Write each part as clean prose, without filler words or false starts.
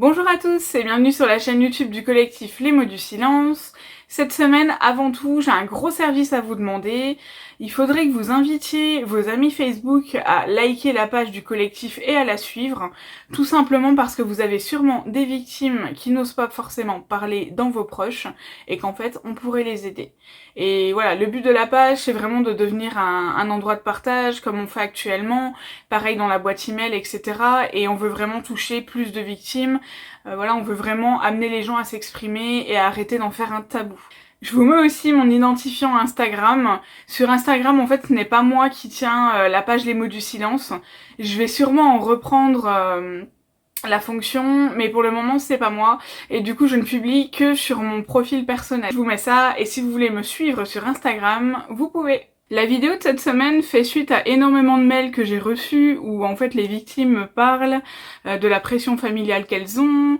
Bonjour à tous et bienvenue sur la chaîne YouTube du collectif Les Mots du Silence. Cette semaine, avant tout, j'ai un gros service à vous demander. Il faudrait que vous invitiez vos amis Facebook à liker la page du collectif et à la suivre, tout simplement parce que vous avez sûrement des victimes qui n'osent pas forcément parler dans vos proches et qu'en fait, on pourrait les aider. Et voilà, le but de la page, c'est vraiment de devenir un endroit de partage comme on fait actuellement, pareil dans la boîte email, etc. Et on veut vraiment toucher plus de victimes. Voilà, on veut vraiment amener les gens à s'exprimer et à arrêter d'en faire un tabou. Je vous mets aussi mon identifiant Instagram. Sur Instagram, en fait, ce n'est pas moi qui tiens la page Les Mots du Silence. Je vais sûrement en reprendre la fonction, mais pour le moment, c'est pas moi. Et du coup, je ne publie que sur mon profil personnel. Je vous mets ça, et si vous voulez me suivre sur Instagram, vous pouvez. La vidéo de cette semaine fait suite à énormément de mails que j'ai reçus où en fait les victimes me parlent de la pression familiale qu'elles ont,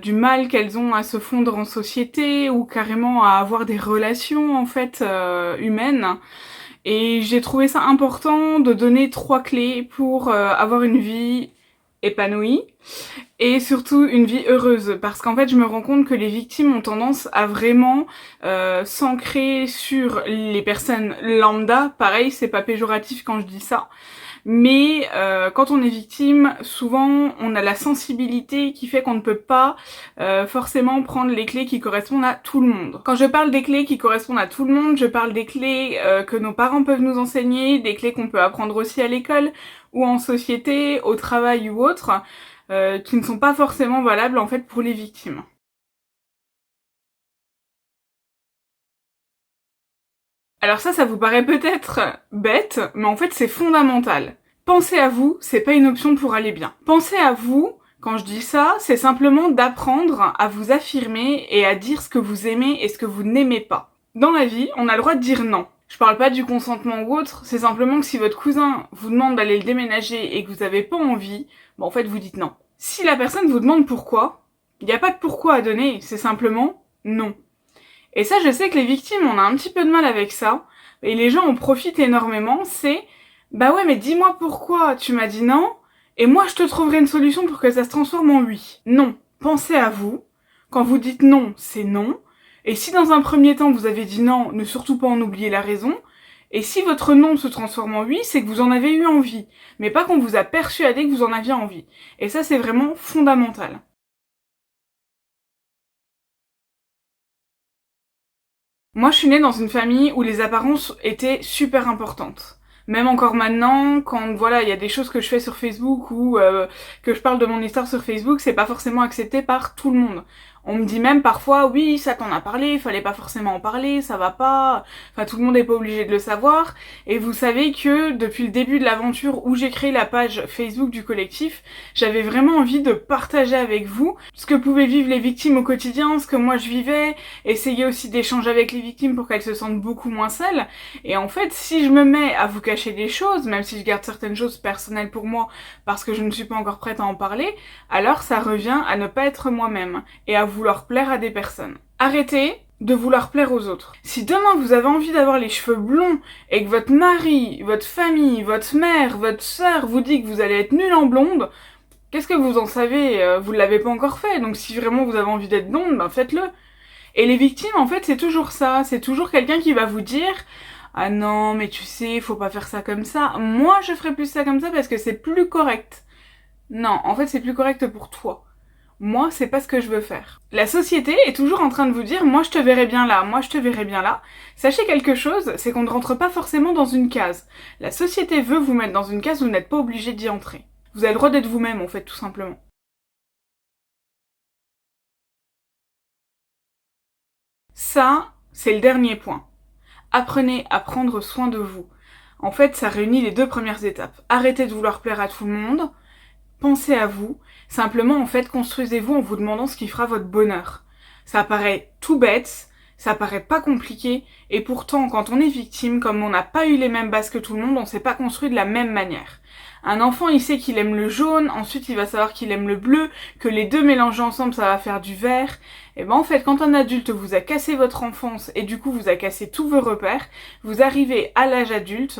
du mal qu'elles ont à se fondre en société ou carrément à avoir des relations en fait humaines. Et j'ai trouvé ça important de donner 3 clés pour avoir une vie épanouie et surtout une vie heureuse, parce qu'en fait je me rends compte que les victimes ont tendance à vraiment s'ancrer sur les personnes lambda. Pareil, c'est pas péjoratif quand je dis ça, mais quand on est victime, souvent on a la sensibilité qui fait qu'on ne peut pas forcément prendre les clés qui correspondent à tout le monde. Quand je parle des clés qui correspondent à tout le monde, je parle des clés que nos parents peuvent nous enseigner, des clés qu'on peut apprendre aussi à l'école ou en société, au travail ou autre, qui ne sont pas forcément valables en fait pour les victimes. Alors ça vous paraît peut-être bête, mais en fait c'est fondamental. Penser à vous, c'est pas une option pour aller bien. Penser à vous, quand je dis ça, c'est simplement d'apprendre à vous affirmer et à dire ce que vous aimez et ce que vous n'aimez pas. Dans la vie, on a le droit de dire non. Je parle pas du consentement ou autre, c'est simplement que si votre cousin vous demande d'aller le déménager et que vous avez pas envie, en fait vous dites non. Si la personne vous demande pourquoi, il n'y a pas de pourquoi à donner, c'est simplement non. Et ça, je sais que les victimes, on a un petit peu de mal avec ça, et les gens en profitent énormément, c'est « Bah ouais, mais dis-moi pourquoi tu m'as dit non, et moi je te trouverai une solution pour que ça se transforme en oui. » Non, pensez à vous. Quand vous dites non, c'est non. Et si dans un premier temps vous avez dit non, ne surtout pas en oublier la raison. Et si votre non se transforme en oui, c'est que vous en avez eu envie, mais pas qu'on vous a persuadé que vous en aviez envie. Et ça, c'est vraiment fondamental. Moi, je suis née dans une famille où les apparences étaient super importantes. Même encore maintenant, quand voilà, il y a des choses que je fais sur Facebook ou que je parle de mon histoire sur Facebook, c'est pas forcément accepté par tout le monde. On me dit même parfois, oui, ça t'en a parlé, fallait pas forcément en parler, ça va pas. Enfin, tout le monde est pas obligé de le savoir. Et vous savez que depuis le début de l'aventure où j'ai créé la page Facebook du collectif, j'avais vraiment envie de partager avec vous ce que pouvaient vivre les victimes au quotidien, ce que moi je vivais, essayer aussi d'échanger avec les victimes pour qu'elles se sentent beaucoup moins seules. Et en fait, si je me mets à vous cacher des choses, même si je garde certaines choses personnelles pour moi parce que je ne suis pas encore prête à en parler, alors ça revient à ne pas être moi-même et à vouloir plaire à des personnes. Arrêtez de vouloir plaire aux autres. Si demain vous avez envie d'avoir les cheveux blonds et que votre mari, votre famille, votre mère, votre sœur vous dit que vous allez être nul en blonde, qu'est-ce que vous en savez? Vous l'avez pas encore fait, donc si vraiment vous avez envie d'être blonde, ben faites-le. Et les victimes, en fait, c'est toujours ça. C'est toujours quelqu'un qui va vous dire « Ah non, mais tu sais, faut pas faire ça comme ça. Moi, je ferais plus ça comme ça parce que c'est plus correct. » Non, en fait, c'est plus correct pour toi. Moi, c'est pas ce que je veux faire. La société est toujours en train de vous dire « Moi, je te verrai bien là, moi, je te verrai bien là. » Sachez quelque chose, c'est qu'on ne rentre pas forcément dans une case. La société veut vous mettre dans une case où vous n'êtes pas obligé d'y entrer. Vous avez le droit d'être vous-même, en fait, tout simplement. Ça, c'est le dernier point. Apprenez à prendre soin de vous. En fait, ça réunit les 2 premières étapes. Arrêtez de vouloir plaire à tout le monde, pensez à vous, simplement en fait construisez-vous en vous demandant ce qui fera votre bonheur. Ça paraît tout bête, ça paraît pas compliqué, et pourtant quand on est victime, comme on n'a pas eu les mêmes bases que tout le monde, on s'est pas construit de la même manière. Un enfant, il sait qu'il aime le jaune, ensuite il va savoir qu'il aime le bleu, que les deux mélangés ensemble, ça va faire du vert. Et ben en fait, quand un adulte vous a cassé votre enfance et du coup vous a cassé tous vos repères, vous arrivez à l'âge adulte,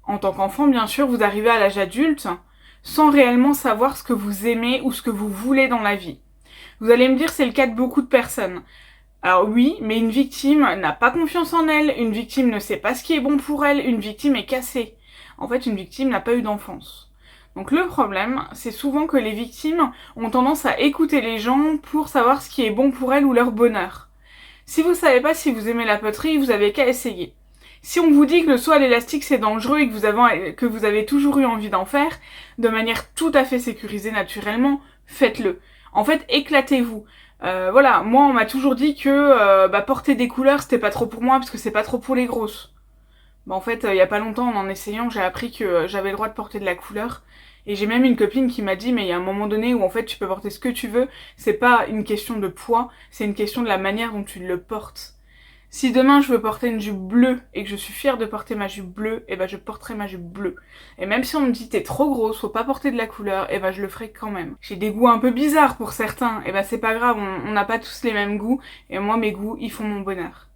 en tant qu'enfant bien sûr, vous arrivez à l'âge adulte, sans réellement savoir ce que vous aimez ou ce que vous voulez dans la vie. Vous allez me dire c'est le cas de beaucoup de personnes. Alors oui, mais une victime n'a pas confiance en elle, une victime ne sait pas ce qui est bon pour elle, une victime est cassée. En fait, une victime n'a pas eu d'enfance. Donc le problème, c'est souvent que les victimes ont tendance à écouter les gens pour savoir ce qui est bon pour elles ou leur bonheur. Si vous savez pas si vous aimez la poterie, vous avez qu'à essayer. Si on vous dit que le saut à l'élastique c'est dangereux et que vous avez toujours eu envie d'en faire, de manière tout à fait sécurisée naturellement, faites-le. En fait, éclatez-vous. Voilà, moi on m'a toujours dit que porter des couleurs c'était pas trop pour moi parce que c'est pas trop pour les grosses. En fait, il y a pas longtemps, en essayant, j'ai appris que j'avais le droit de porter de la couleur. Et j'ai même une copine qui m'a dit, mais il y a un moment donné où en fait tu peux porter ce que tu veux, c'est pas une question de poids, c'est une question de la manière dont tu le portes. Si demain je veux porter une jupe bleue et que je suis fière de porter ma jupe bleue, et ben je porterai ma jupe bleue. Et même si on me dit t'es trop grosse, faut pas porter de la couleur, et ben je le ferai quand même. J'ai des goûts un peu bizarres pour certains, et ben c'est pas grave, on n'a pas tous les mêmes goûts, et moi mes goûts, ils font mon bonheur.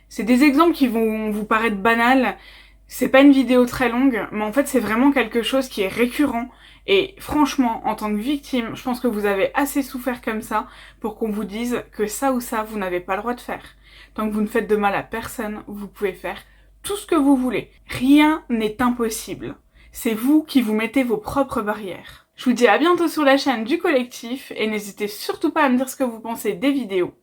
C'est des exemples qui vont vous paraître banals, c'est pas une vidéo très longue, mais en fait c'est vraiment quelque chose qui est récurrent. Et franchement, en tant que victime, je pense que vous avez assez souffert comme ça pour qu'on vous dise que ça ou ça, vous n'avez pas le droit de faire. Tant que vous ne faites de mal à personne, vous pouvez faire tout ce que vous voulez. Rien n'est impossible. C'est vous qui vous mettez vos propres barrières. Je vous dis à bientôt sur la chaîne du collectif et n'hésitez surtout pas à me dire ce que vous pensez des vidéos.